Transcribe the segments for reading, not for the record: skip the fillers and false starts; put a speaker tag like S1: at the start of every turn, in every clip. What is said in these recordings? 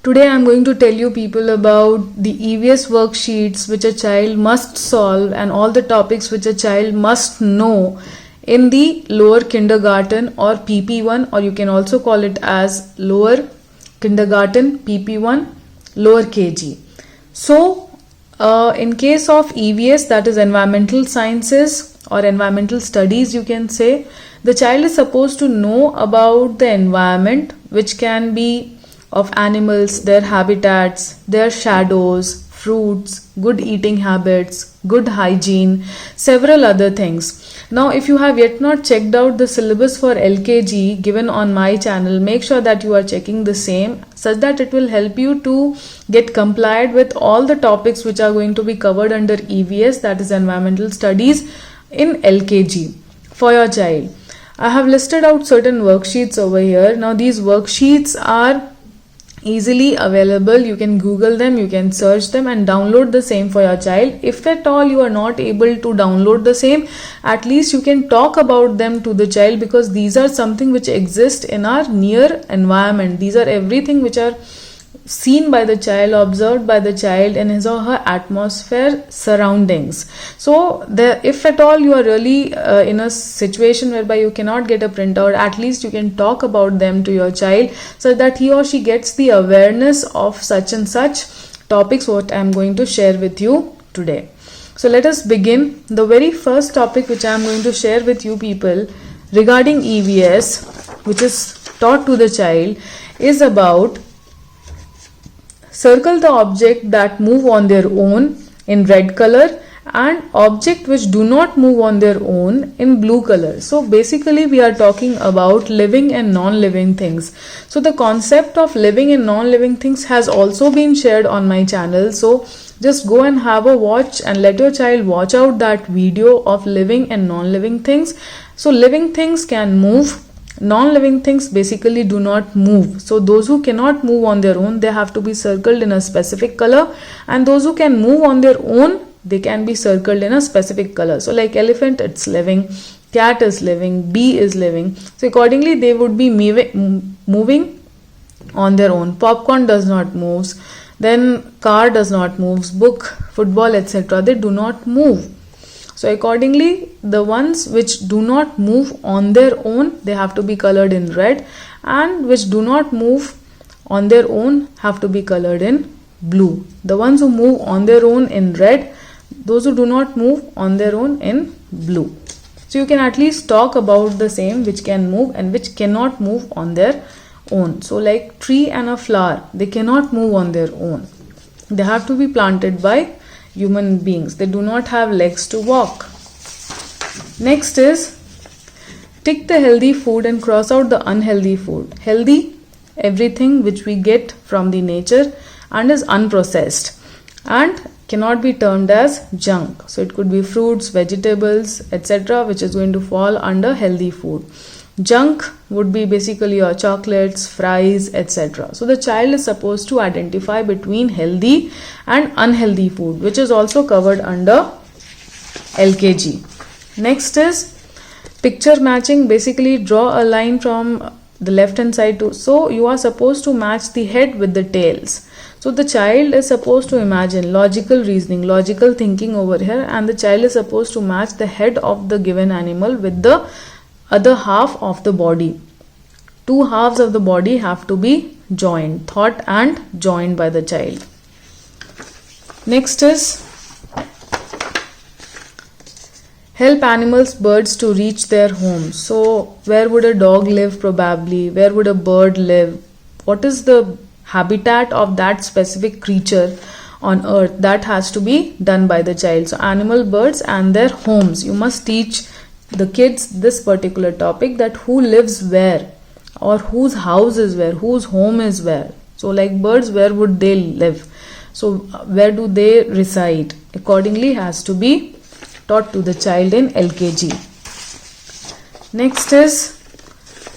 S1: Today I am going to tell you people about the EVS worksheets which a child must solve and all the topics which a child must know in the lower kindergarten or PP1, or you can also call it as lower kindergarten, PP1, lower KG. So in case of EVS, that is environmental sciences or environmental studies, you can say, the child is supposed to know about the environment, which can be of animals, their habitats, their shadows, fruits, good eating habits, good hygiene, several other things. Now, if you have yet not checked out the syllabus for LKG given on my channel, make sure that you are checking the same, such that it will help you to get complied with all the topics which are going to be covered under EVS, that is environmental studies, in LKG for your child. I have listed out certain worksheets over here. Now, these worksheets are easily available. You can Google them, you can search them and download the same for your child. If at all you are not able to download the same, at least you can talk about them to the child, because these are something which exist in our near environment. These are everything which are seen by the child, observed by the child in his or her atmosphere, surroundings. So if at all you are really in a situation whereby you cannot get a printout, at least you can talk about them to your child so that he or she gets the awareness of such and such topics what I am going to share with you today. So let us begin. The very first topic which I am going to share with you people regarding EVS, which is taught to the child, is about circle the object that move on their own in red color and object which do not move on their own in blue color. So basically we are talking about living and non-living things. So the concept of living and non-living things has also been shared on my channel. So just go and have a watch and let your child watch out that video of living and non-living things. So living things can move, non-living things basically do not move. So those who cannot move on their own, they have to be circled in a specific color, and those who can move on their own, they can be circled in a specific color. So like elephant, it's living, cat is living, bee is living. So accordingly they would be moving on their own. Popcorn does not move, then car does not move, book, football, etc. they do not move. So accordingly, the ones which do not move on their own, they have to be colored in red, and which do not move on their own have to be colored in blue. The ones who move on their own in red, those who do not move on their own in blue. So you can at least talk about the same which can move and which cannot move on their own. So like tree and a flower, they cannot move on their own. They have to be planted by human beings. They do not have legs to walk. Next is tick the healthy food and cross out the unhealthy food. Healthy, everything which we get from the nature and is unprocessed and cannot be termed as junk. So it could be fruits, vegetables, etc., which is going to fall under healthy food. Junk would be basically your chocolates, fries, etc. So the child is supposed to identify between healthy and unhealthy food, which is also covered under LKG. Next is picture matching. Basically draw a line from the left hand side to, so you are supposed to match the head with the tails. So the child is supposed to imagine logical reasoning, logical thinking over here, and the child is supposed to match the head of the given animal with the other half of the body. Two halves of the body have to be joined, thought and joined by the child. Next is help animals, birds to reach their homes. So where would a dog live probably? Where would a bird live? What is the habitat of that specific creature on earth? That has to be done by the child. So animal, birds and their homes. You must teach the kids this particular topic, that who lives where or whose house is where, whose home is where. So like birds, where would they live? So where do they reside? Accordingly has to be taught to the child in LKG. Next is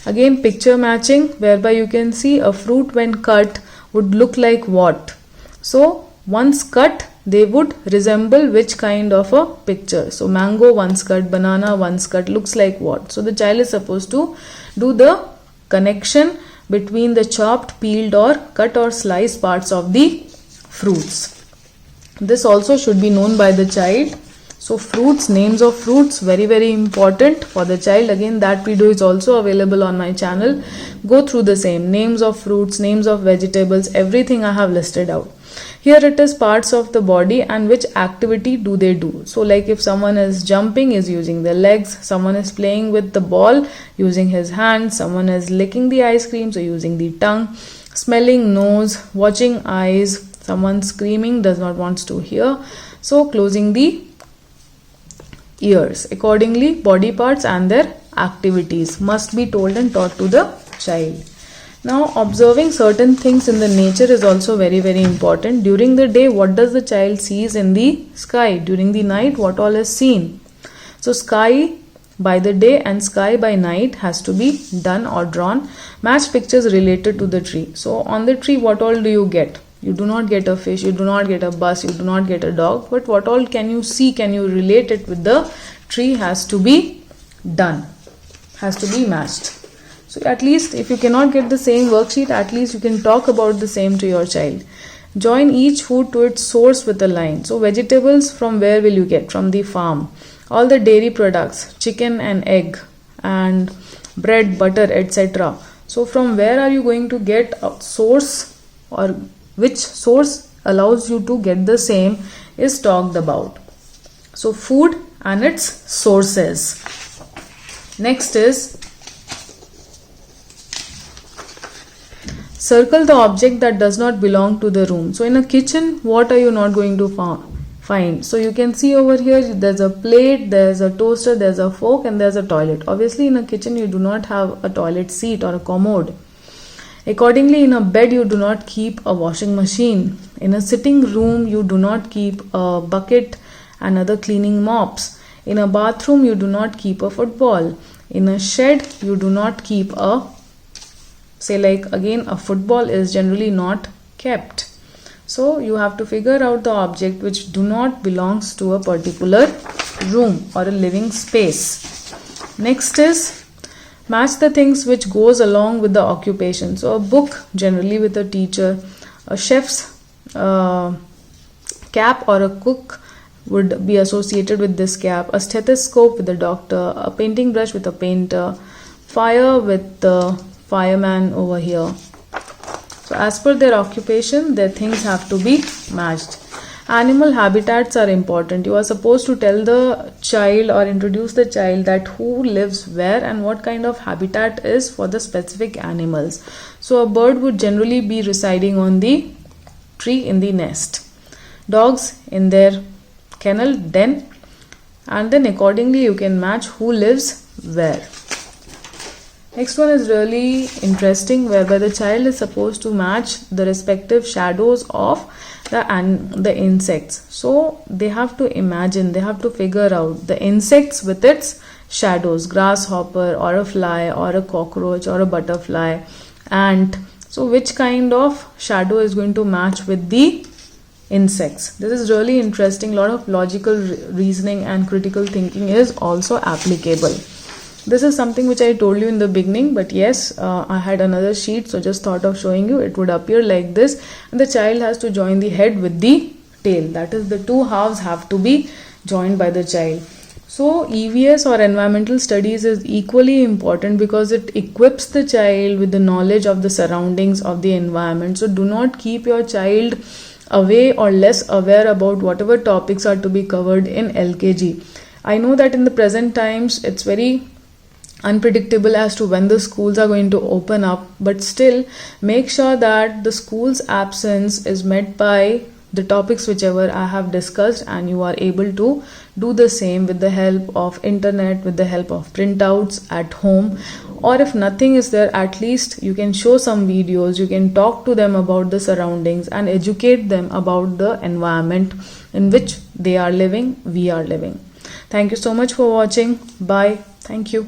S1: again picture matching, whereby you can see a fruit when cut would look like what. So once cut, they would resemble which kind of a picture. So mango once cut, banana once cut looks like what. So the child is supposed to do the connection between the chopped, peeled or cut or sliced parts of the fruits. This also should be known by the child. So fruits, names of fruits, very important for the child. Again, that video is also available on my channel. Go through the same. Names of fruits, names of vegetables, everything I have listed out. Here it is parts of the body and which activity do they do. So like if someone is jumping, is using their legs, someone is playing with the ball using his hands, someone is licking the ice cream, so using the tongue, smelling nose, watching eyes, someone screaming, does not wants to hear, so closing the ears. Accordingly, body parts and their activities must be told and taught to the child. Now, observing certain things in the nature is also very important. During the day, what does the child sees in the sky? During the night, what all is seen? So, sky by the day and sky by night has to be done or drawn. Match pictures related to the tree. So, on the tree, what all do you get? You do not get a fish, you do not get a bus, you do not get a dog, but what all can you see, can you relate it with the tree has to be done, has to be matched. So at least if you cannot get the same worksheet, at least you can talk about the same to your child. Join each food to its source with a line. So vegetables, from where will you get? From the farm. All the dairy products, chicken and egg and bread, butter, etc. So from where are you going to get a source, or which source allows you to get the same is talked about. So food and its sources. Next is circle the object that does not belong to the room. So in a kitchen, what are you not going to find? So you can see over here, there's a plate, there's a toaster, there's a fork and there's a toilet. Obviously in a kitchen you do not have a toilet seat or a commode. Accordingly, in a bed you do not keep a washing machine. In a sitting room you do not keep a bucket and other cleaning mops. In a bathroom you do not keep a football. In a shed you do not keep a, say like again, a football is generally not kept. So you have to figure out the object which do not belongs to a particular room or a living space. Next is match the things which goes along with the occupation. So a book generally with a teacher, a chef's cap or a cook would be associated with this cap, a stethoscope with a doctor, a painting brush with a painter, fire with the fireman over here. So as per their occupation, their things have to be matched. Animal habitats are important. You are supposed to tell the child or introduce the child that who lives where and what kind of habitat is for the specific animals. So a bird would generally be residing on the tree in the nest. Dogs in their kennel, den, and then accordingly you can match who lives where. Next one is really interesting, whereby the child is supposed to match the respective shadows of the insects. So they have to imagine, they have to figure out the insects with its shadows, grasshopper or a fly or a cockroach or a butterfly, ant. So which kind of shadow is going to match with the insects? This is really interesting. A lot of logical reasoning and critical thinking is also applicable. This is something which I told you in the beginning, but yes, I had another sheet, so just thought of showing you. It would appear like this, and the child has to join the head with the tail. That is, the two halves have to be joined by the child. So EVS or environmental studies is equally important because it equips the child with the knowledge of the surroundings of the environment. So do not keep your child away or less aware about whatever topics are to be covered in LKG. I know that in the present times it's very unpredictable as to when the schools are going to open up, but still make sure that the school's absence is met by the topics whichever I have discussed, and you are able to do the same with the help of internet, with the help of printouts at home, or if nothing is there, at least you can show some videos, you can talk to them about the surroundings and educate them about the environment in which they are living, we are living. Thank you so much for watching. Bye. Thank you.